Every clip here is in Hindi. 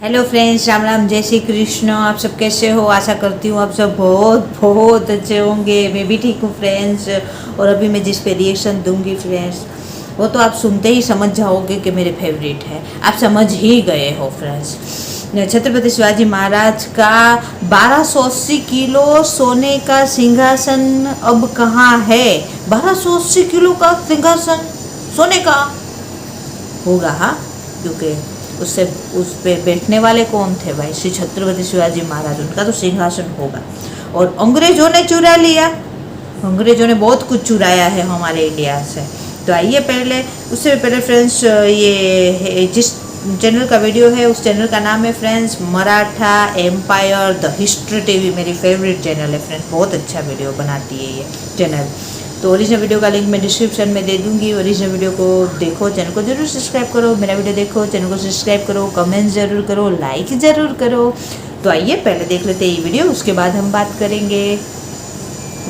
हेलो फ्रेंड्स, राम राम, जय श्री कृष्ण। आप सब कैसे हो? आशा करती हूँ आप सब बहुत बहुत अच्छे होंगे। मैं भी ठीक हूँ फ्रेंड्स। और अभी मैं जिस पे रिएक्शन दूंगी फ्रेंड्स, वो तो आप सुनते ही समझ जाओगे कि मेरे फेवरेट है। आप समझ ही गए हो फ्रेंड्स। छत्रपति शिवाजी महाराज का 1280 किलो सोने का सिंहासन अब कहाँ है? 1280 किलो का सिंहासन सोने का होगा, हाँ, क्योंकि उससे उस पे बैठने वाले कौन थे भाई? श्री छत्रपति शिवाजी महाराज, उनका तो सिंहासन होगा। और अंग्रेजों ने चुरा लिया। अंग्रेजों ने बहुत कुछ चुराया है हमारे इंडिया से। तो आइए पहले, उससे पहले फ्रेंड्स, ये जिस चैनल का वीडियो है उस चैनल का नाम है friends Maratha empire the history TV. मेरी फेवरेट चैनल है फ्रेंड्स, बहुत अच्छा वीडियो बनाती है ये चैनल। तो ओरिजिनल वीडियो का लिंक मैं डिस्क्रिप्शन में दे दूंगी। ओरिजिनल वीडियो को देखो, चैनल को जरूर सब्सक्राइब करो। मेरा वीडियो देखो, चैनल को सब्सक्राइब करो, कमेंट जरूर करो, लाइक ज़रूर करो। तो आइए पहले देख लेते हैं ये वीडियो, उसके बाद हम बात करेंगे।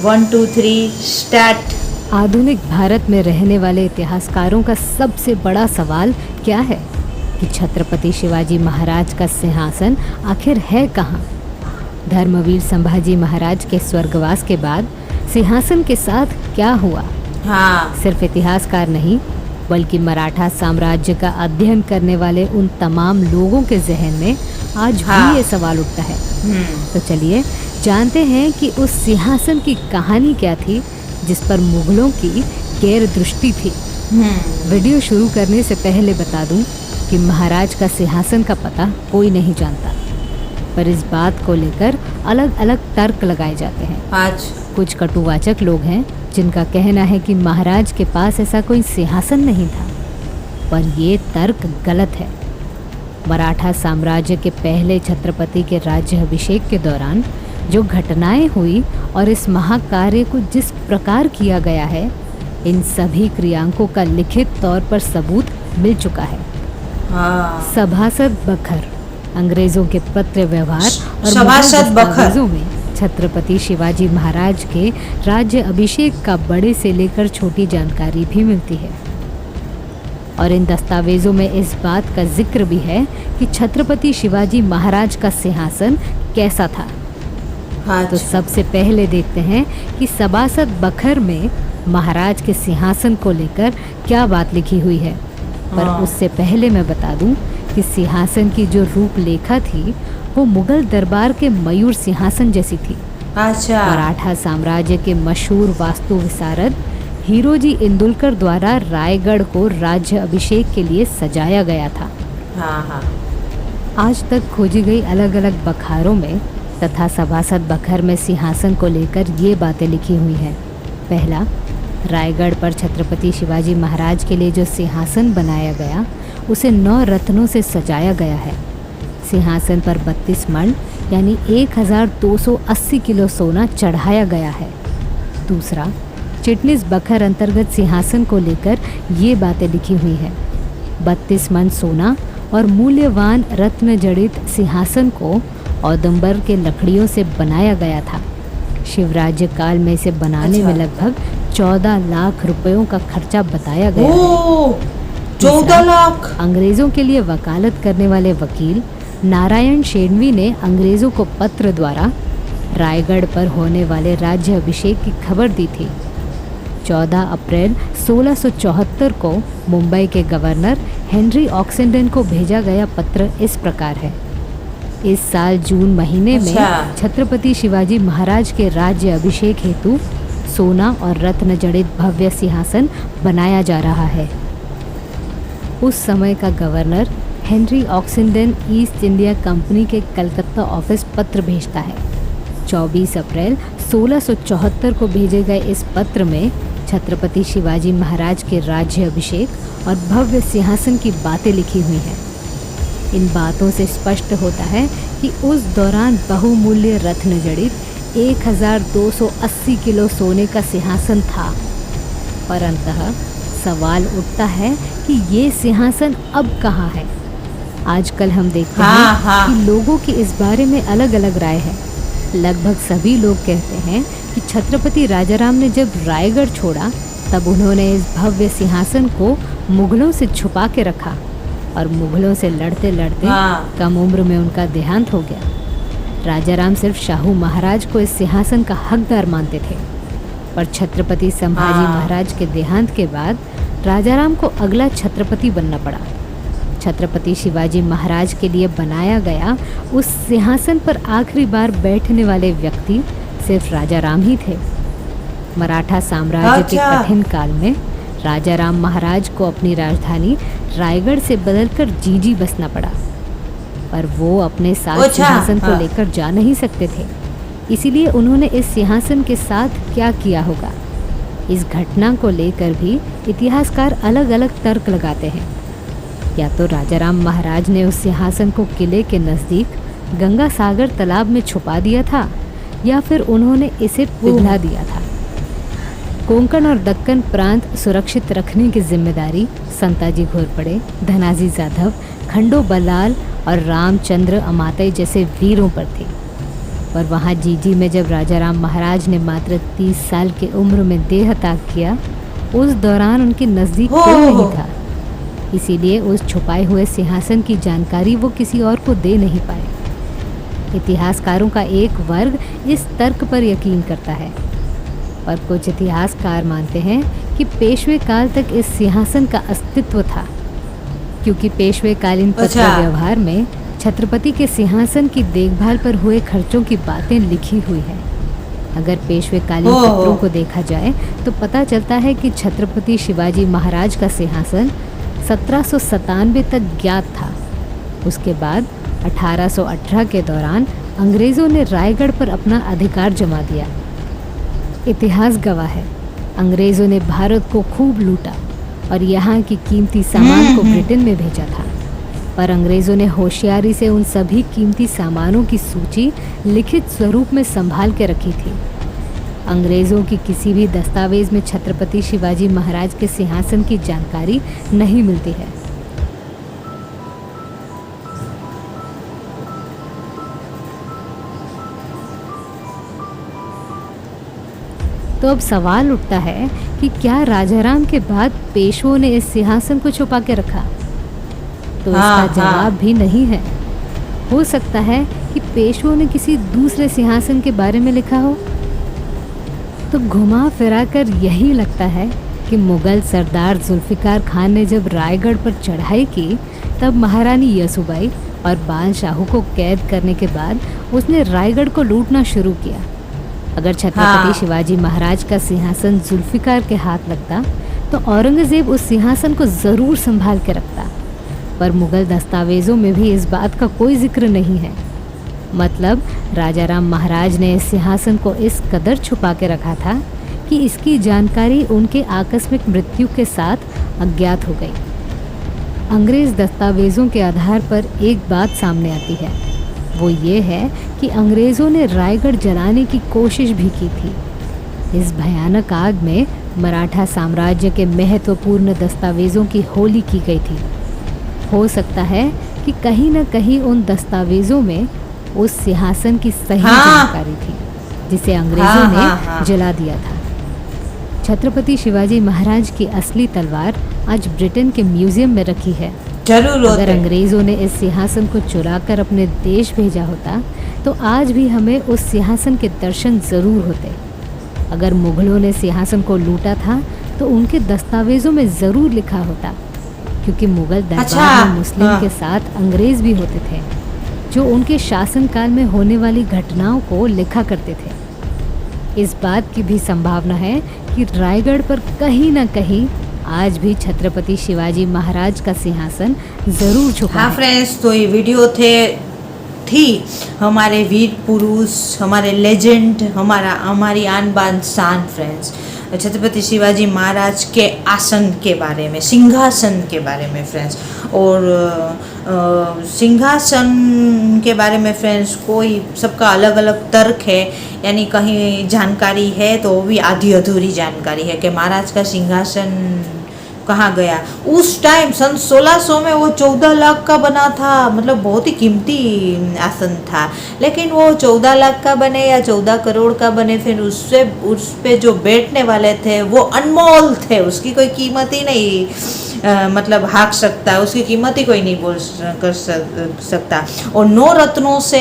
1 2 3 स्टार्ट। आधुनिक भारत में रहने वाले इतिहासकारों का सबसे बड़ा सवाल क्या है कि छत्रपति शिवाजी महाराज का सिंहासन आखिर है कहाँ? धर्मवीर संभाजी महाराज के स्वर्गवास के बाद सिंहासन के साथ क्या हुआ? हाँ, सिर्फ इतिहासकार नहीं, बल्कि मराठा साम्राज्य का अध्ययन करने वाले उन तमाम लोगों के जहन में आज भी ये सवाल उठता है। तो चलिए जानते हैं कि उस सिंहासन की कहानी क्या थी जिस पर मुगलों की गैर दृष्टि थी। वीडियो शुरू करने से पहले बता दूं कि महाराज का सिंहासन का पता कोई नहीं जानता, पर इस बात को लेकर अलग अलग तर्क लगाए जाते हैं। आज कुछ कटुवाचक लोग हैं जिनका कहना है कि महाराज के पास ऐसा कोई सिंहासन नहीं था, पर ये तर्क गलत है। मराठा साम्राज्य के पहले छत्रपति के राज्य अभिषेक के दौरान जो घटनाएं हुई और इस महाकार्य को जिस प्रकार किया गया है, इन सभी क्रियांकों का लिखित तौर पर सबूत मिल चुका है। सभासद बखर, अंग्रेजों के पत्र व्यवहार और सभासद बखर में छत्रपति शिवाजी महाराज के राज्य अभिषेक का बड़े से लेकर छोटी जानकारी भी मिलती है। और इन दस्तावेजों में इस बात का जिक्र भी है कि छत्रपति शिवाजी महाराज का सिंहासन कैसा था। तो सबसे पहले देखते हैं कि सभासद बखर में महाराज के सिंहासन को लेकर क्या बात लिखी हुई है। पर उससे पहले मैं बता दूं कि सिंहासन की जो रूपरेखा थी वो मुगल दरबार के मयूर सिंहासन जैसी थी। अच्छा। मराठा साम्राज्य के मशहूर वास्तु विशारद हीरोजी इंदुलकर द्वारा रायगढ़ को राज्य अभिषेक के लिए सजाया गया था। आज तक खोजी गई अलग अलग बखारों में तथा सभासद बखर में सिंहासन को लेकर ये बातें लिखी हुई हैं। पहला, रायगढ़ पर छत्रपति शिवाजी महाराज के लिए जो सिंहासन बनाया गया उसे 9 रत्नों से सजाया गया है। सिंहासन पर 32 मण यानी 1280 किलो सोना चढ़ाया गया है। दूसरा, चिटनिस बखर अंतर्गत सिंहासन को लेकर ये बातें लिखी हुई है। 32 मण सोना और मूल्यवान रत्न जड़ित सिंहासन को औदुंबर के लकड़ियों से बनाया गया था। शिवराज्य काल में इसे बनाने में लगभग 14 लाख रुपयों का खर्चा बताया गया है। 14 लाख। अंग्रेजों के लिए वकालत करने वाले वकील नारायण शेणवी ने अंग्रेजों को पत्र द्वारा रायगढ़ पर होने वाले राज्य अभिषेक की खबर दी थी। 14 अप्रैल 1674 को मुंबई के गवर्नर हेनरी ऑक्सेंडन को भेजा गया पत्र इस प्रकार है। इस साल जून महीने में छत्रपति शिवाजी महाराज के राज्य अभिषेक हेतु सोना और रत्न जड़ित भव्य सिंहासन बनाया जा रहा है। उस समय का governor Henry Oxenden East India company के कलकत्ता ऑफिस पत्र भेजता है। 24 अप्रैल 1674 को भेजे गए इस पत्र में छत्रपति शिवाजी महाराज के राज्य अभिषेक और भव्य सिंहासन की बातें लिखी हुई हैं। इन बातों से स्पष्ट होता है कि उस दौरान बहुमूल्य रत्न जड़ित 1280 किलो सोने का सिंहासन था। पर अंततः सवाल उठता है कि ये सिंहासन अब कहाँ है? आजकल हम देखते हैं कि लोगों की इस बारे में अलग अलग राय है। लगभग सभी लोग कहते हैं कि छत्रपति राजाराम ने जब रायगढ़ छोड़ा तब उन्होंने इस भव्य सिंहासन को मुगलों से छुपा के रखा और मुगलों से लड़ते लड़ते हाँ। कम उम्र में उनका देहांत हो गया। राजाराम सिर्फ शाहू महाराज को इस सिंहासन का हकदार मानते थे, पर छत्रपति संभाजी हाँ। महाराज के देहांत के बाद राजाराम को अगला छत्रपति बनना पड़ा। छत्रपति शिवाजी महाराज के लिए बनाया गया उस सिंहासन पर आखिरी बार बैठने वाले व्यक्ति सिर्फ राजाराम ही थे। मराठा साम्राज्य के अच्छा। कठिन काल में राजाराम महाराज को अपनी राजधानी रायगढ़ से बदलकर जींजी बसना पड़ा, पर वो अपने साथ अच्छा, सिंहासन को हाँ। लेकर जा नहीं सकते थे। इसीलिए उन्होंने इस सिंहासन के साथ क्या किया होगा, इस घटना को लेकर भी इतिहासकार अलग अलग तर्क लगाते हैं। या तो राजाराम महाराज ने उस सिंहासन को किले के नज़दीक गंगा सागर तालाब में छुपा दिया था, या फिर उन्होंने इसे पिघला दिया था। कोंकण और दक्कन प्रांत सुरक्षित रखने की जिम्मेदारी संताजी घोरपड़े, धनाजी जाधव, खंडो बल्लाल और रामचंद्र अमातई जैसे वीरों पर थी। पर वहाँ जीजी में जब राजाराम महाराज ने मात्र 30 साल की उम्र में देह त्याग किया, उस दौरान उनके नज़दीक कोई नहीं था। इसीलिए उस छुपाए हुए सिंहासन की जानकारी वो किसी और को दे नहीं पाए। इतिहासकारों का एक वर्ग इस तर्क पर यकीन करता है, पर कुछ इतिहासकार मानते हैं कि पेशवे काल तक इस सिंहासन का अस्तित्व था, क्योंकि पेशवेकालीन पत्र अच्छा। व्यवहार में छत्रपति के सिंहासन की देखभाल पर हुए खर्चों की बातें लिखी हुई है। अगर पेशवेकालीन ओह। पत्रों को देखा जाए तो पता चलता है कि छत्रपति शिवाजी महाराज का सिंहासन 1797 तक ज्ञात था। उसके बाद 1818 के दौरान अंग्रेज़ों ने रायगढ़ पर अपना अधिकार जमा दिया। इतिहास गवाह है, अंग्रेज़ों ने भारत को खूब लूटा और यहाँ की कीमती सामान को ब्रिटेन में भेजा था, पर अंग्रेज़ों ने होशियारी से उन सभी कीमती सामानों की सूची लिखित स्वरूप में संभाल के रखी थी। अंग्रेज़ों की किसी भी दस्तावेज में छत्रपति शिवाजी महाराज के सिंहासन की जानकारी नहीं मिलती है। तो अब सवाल उठता है कि क्या राजाराम के बाद पेशवों ने इस सिंहासन को छुपा के रखा? तो हाँ, इसका हाँ। जवाब भी नहीं है। हो सकता है कि पेशवों ने किसी दूसरे सिंहासन के बारे में लिखा हो। तो घुमा फिरा कर यही लगता है कि मुगल सरदार जुल्फ़िकार खान ने जब रायगढ़ पर चढ़ाई की, तब महारानी यसुबाई और बादशाह को कैद करने के बाद उसने रायगढ़ को लूटना शुरू किया। अगर छत्रपति हाँ। शिवाजी महाराज का सिंहासन जुल्फ़िकार के हाथ लगता तो औरंगज़ेब उस सिंहासन को ज़रूर संभाल के रखता, पर मुगल दस्तावेज़ों में भी इस बात का कोई जिक्र नहीं है। मतलब राजाराम महाराज ने इस सिंहासन को इस कदर छुपा के रखा था कि इसकी जानकारी उनके आकस्मिक मृत्यु के साथ अज्ञात हो गई। अंग्रेज़ दस्तावेज़ों के आधार पर एक बात सामने आती है, वो ये है कि अंग्रेज़ों ने रायगढ़ जलाने की कोशिश भी की थी। इस भयानक आग में मराठा साम्राज्य के महत्वपूर्ण दस्तावेज़ों की होली की गई थी। हो सकता है कि कहीं न कहीं उन दस्तावेज़ों में उस सिंहासन की सही जानकारी थी, जिसे अंग्रेज़ों ने जला दिया था। छत्रपति शिवाजी महाराज की असली तलवार आज ब्रिटेन के म्यूजियम में रखी है। जरूर अगर अंग्रेज़ों ने इस सिंहासन को चुराकर अपने देश भेजा होता तो आज भी हमें उस सिंहासन के दर्शन ज़रूर होते। अगर मुग़लों ने सिंहासन को लूटा था तो उनके दस्तावेज़ों में ज़रूर लिखा होता, क्योंकि मुग़ल दरबार में मुस्लिम के साथ अंग्रेज़ भी होते थे जो उनके शासनकाल में होने वाली घटनाओं को लिखा करते थे। इस बात की भी संभावना है कि रायगढ़ पर कहीं न कहीं आज भी छत्रपति शिवाजी महाराज का सिंहासन ज़रूर छुपा है। हाँ फ्रेंड्स, तो ये वीडियो थी हमारे वीर पुरुष, हमारे लेजेंड, हमारी आन बान शान फ्रेंड्स, छत्रपति शिवाजी महाराज के आसन के बारे में, सिंहासन के बारे में फ्रेंड्स। और सिंहासन के बारे में फ्रेंड्स कोई सबका अलग अलग तर्क है, यानी कहीं जानकारी है तो वो भी आधी अधूरी जानकारी है कि महाराज का सिंहासन कहाँ गया। उस टाइम सन 1600 में वो 14 लाख का बना था, मतलब बहुत ही कीमती आसन था। लेकिन वो 14 लाख का बने या 14 करोड़ का बने, फिर उस पे जो बैठने वाले थे वो अनमोल थे, उसकी कोई कीमत ही नहीं। मतलब हाँक सकता, उसकी कीमत ही कोई नहीं कर सकता। और 9 रत्नों से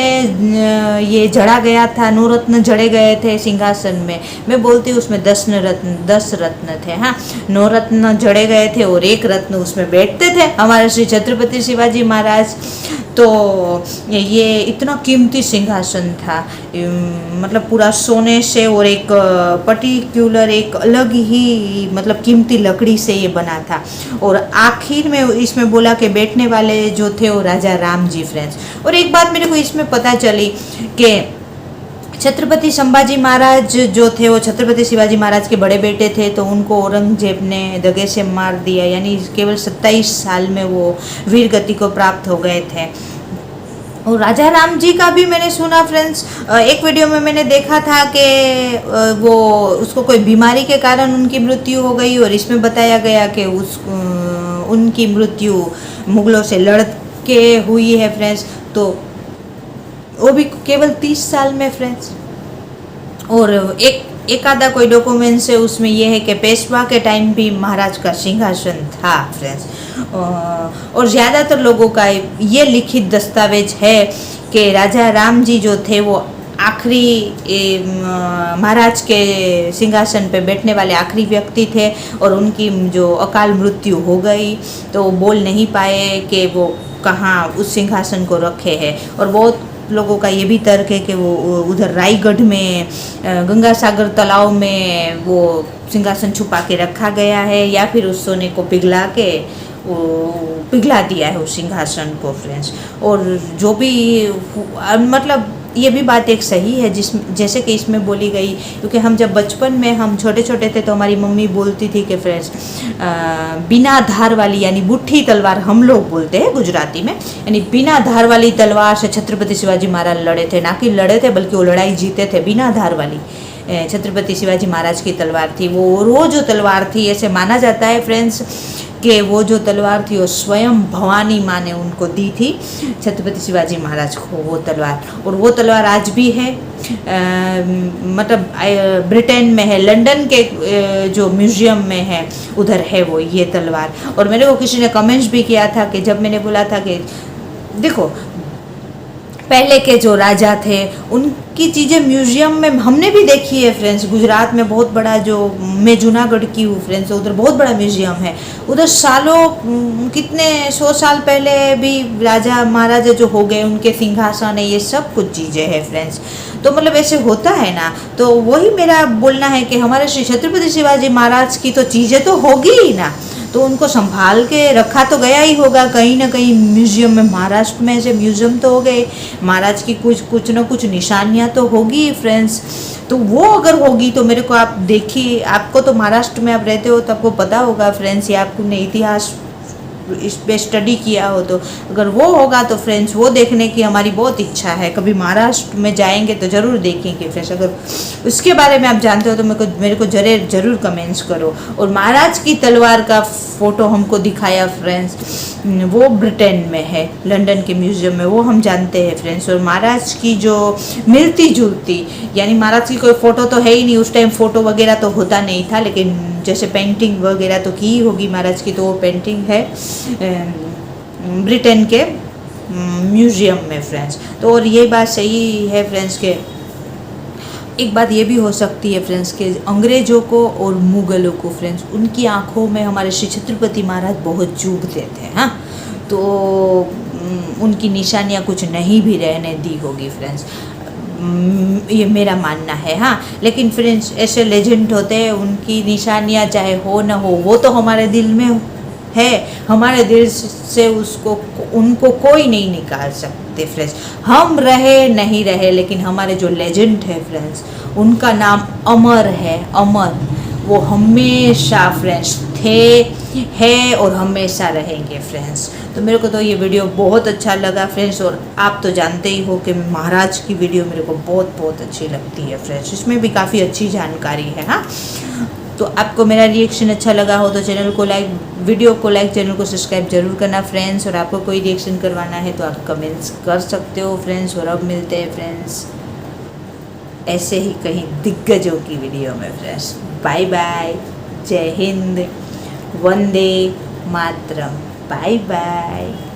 ये जड़ा गया था, 9 रत्न जड़े गए थे सिंहासन में। मैं बोलती हूँ उसमें 10 रत्न थे। हाँ, 9 रत्न जड़े गए थे और 1 रत्न उसमें बैठते थे हमारे श्री छत्रपति शिवाजी महाराज। तो ये इतना कीमती सिंहासन था, मतलब पूरा सोने से और एक पर्टिकुलर एक अलग ही मतलब कीमती लकड़ी से ये बना था। और आखिर में इसमें बोला कि बैठने वाले जो थे वो राजा राम जी फ्रेंड्स। और एक बात मेरे को इसमें पता चली कि छत्रपति संभाजी महाराज जो थे वो छत्रपति शिवाजी महाराज के बड़े बेटे थे, तो उनको औरंगजेब ने दगे से मार दिया, यानी केवल 27 साल में वो वीर गति को प्राप्त हो गए थे। और राजा राम जी का भी मैंने सुना फ्रेंड्स, एक वीडियो में मैंने देखा था कि वो उसको कोई बीमारी के कारण उनकी मृत्यु हो गई, और इसमें बताया गया कि उनकी मृत्यु मुगलों से लड़ के हुई है फ्रेंड्स, तो वो भी केवल 30 साल में फ्रेंड्स। और एक आधा कोई डॉक्यूमेंट्स है उसमें यह है कि पेशवा के टाइम भी महाराज का सिंहासन था फ्रेंड्स। और ज़्यादातर लोगों का ये लिखित दस्तावेज है कि राजा राम जी जो थे वो आखिरी महाराज के सिंहासन पे बैठने वाले आखिरी व्यक्ति थे, और उनकी जो अकाल मृत्यु हो गई तो वो बोल नहीं पाए कि वो कहाँ उस सिंहासन को रखे हैं। और बहुत लोगों का ये भी तर्क है कि वो उधर रायगढ़ में गंगा सागर तालाब में वो सिंहासन छुपा के रखा गया है, या फिर उस सोने को पिघला के वो पिघला दिया है उस सिंहासन को फ्रेंड्स। और जो भी मतलब ये भी बात एक सही है जैसे कि इसमें बोली गई, क्योंकि हम जब बचपन में हम छोटे छोटे थे तो हमारी मम्मी बोलती थी कि फ्रेंड्स बिना धार वाली यानी बुट्ठी तलवार हम लोग बोलते हैं गुजराती में, यानी बिना धार वाली तलवार से छत्रपति शिवाजी महाराज लड़े थे, ना कि लड़े थे बल्कि वो लड़ाई जीते थे। बिना धार वाली छत्रपति शिवाजी महाराज की तलवार थी वो जो तलवार थी, ऐसे माना जाता है फ्रेंड्स कि वो जो तलवार थी वो स्वयं भवानी माँ ने उनको दी थी छत्रपति शिवाजी महाराज को वो तलवार। और वो तलवार आज भी है, मतलब ब्रिटेन में है, लंदन के जो म्यूज़ियम में है उधर है वो ये तलवार। और मेरे को किसी ने कमेंट्स भी किया था कि जब मैंने बोला था कि देखो पहले के जो राजा थे उनकी चीज़ें म्यूज़ियम में हमने भी देखी है फ्रेंड्स। गुजरात में बहुत बड़ा जो मैं जूनागढ़ की हूँ फ्रेंड्स, उधर बहुत बड़ा म्यूज़ियम है। उधर सालों कितने 100 साल पहले भी राजा महाराजा जो हो गए उनके सिंहासन है, ये सब कुछ चीज़ें हैं फ्रेंड्स। तो मतलब ऐसे होता है ना, तो वही मेरा बोलना है कि हमारे श्री छत्रपति शिवाजी महाराज की तो चीज़ें तो होगी ही ना, तो उनको संभाल के रखा तो गया ही होगा कहीं ना कहीं म्यूज़ियम में। महाराष्ट्र में ऐसे म्यूज़ियम तो हो गए, महाराज की कुछ ना कुछ निशानियाँ तो होगी फ्रेंड्स। तो वो अगर होगी तो मेरे को आप देखिए, आपको तो महाराष्ट्र में आप रहते हो तो आपको पता होगा फ्रेंड्स, या आपने इतिहास इस पे स्टडी किया हो तो अगर वो होगा तो फ्रेंड्स वो देखने की हमारी बहुत इच्छा है। कभी महाराष्ट्र में जाएंगे तो ज़रूर देखेंगे फ्रेंड्स। अगर उसके बारे में आप जानते हो तो मेरे को ज़रूर कमेंट्स करो। और महाराज की तलवार का फ़ोटो हमको दिखाया फ्रेंड्स, वो ब्रिटेन में है, लंदन के म्यूज़ियम में, वो हम जानते हैं फ्रेंड्स। और महाराज की जो मिलती जुलती, यानी महाराज की कोई फ़ोटो तो है ही नहीं, उस टाइम फ़ोटो वगैरह तो होता नहीं था, लेकिन जैसे पेंटिंग वगैरह तो की होगी महाराज की, तो वो पेंटिंग है ब्रिटेन के म्यूज़ियम में फ्रेंड्स। तो और ये बात सही है फ्रेंड्स के एक बात ये भी हो सकती है फ्रेंड्स कि अंग्रेज़ों को और मुग़लों को फ्रेंड्स उनकी आंखों में हमारे श्री छत्रपति महाराज बहुत चुभते थे। हाँ, तो उनकी निशानियाँ कुछ नहीं भी रहने दी होगी फ्रेंड्स, ये मेरा मानना है। हाँ, लेकिन फ्रेंड्स ऐसे लेजेंड होते हैं, उनकी निशानियाँ चाहे हो ना हो वो तो हमारे दिल में है, हमारे दिल से उनको कोई नहीं निकाल सकते फ्रेंड्स। हम रहे नहीं रहे, लेकिन हमारे जो लेजेंड है फ्रेंड्स उनका नाम अमर है, अमर। वो हमेशा फ्रेंड्स थे, है और हमेशा रहेंगे फ्रेंड्स। तो मेरे को तो ये वीडियो बहुत अच्छा लगा फ्रेंड्स, और आप तो जानते ही हो कि महाराज की वीडियो मेरे को बहुत अच्छी लगती है फ्रेंड्स, इसमें भी काफ़ी अच्छी जानकारी है। हाँ, तो आपको मेरा रिएक्शन अच्छा लगा हो तो चैनल को लाइक, वीडियो को लाइक, चैनल को सब्सक्राइब जरूर करना फ्रेंड्स। और आपको कोई रिएक्शन करवाना है तो आप कमेंट्स कर सकते हो फ्रेंड्स। और अब मिलते हैं फ्रेंड्स ऐसे ही कहीं दिग्गजों की वीडियो में फ्रेंड्स। बाय बाय, जय हिंद, वंदे मातरम। Bye bye.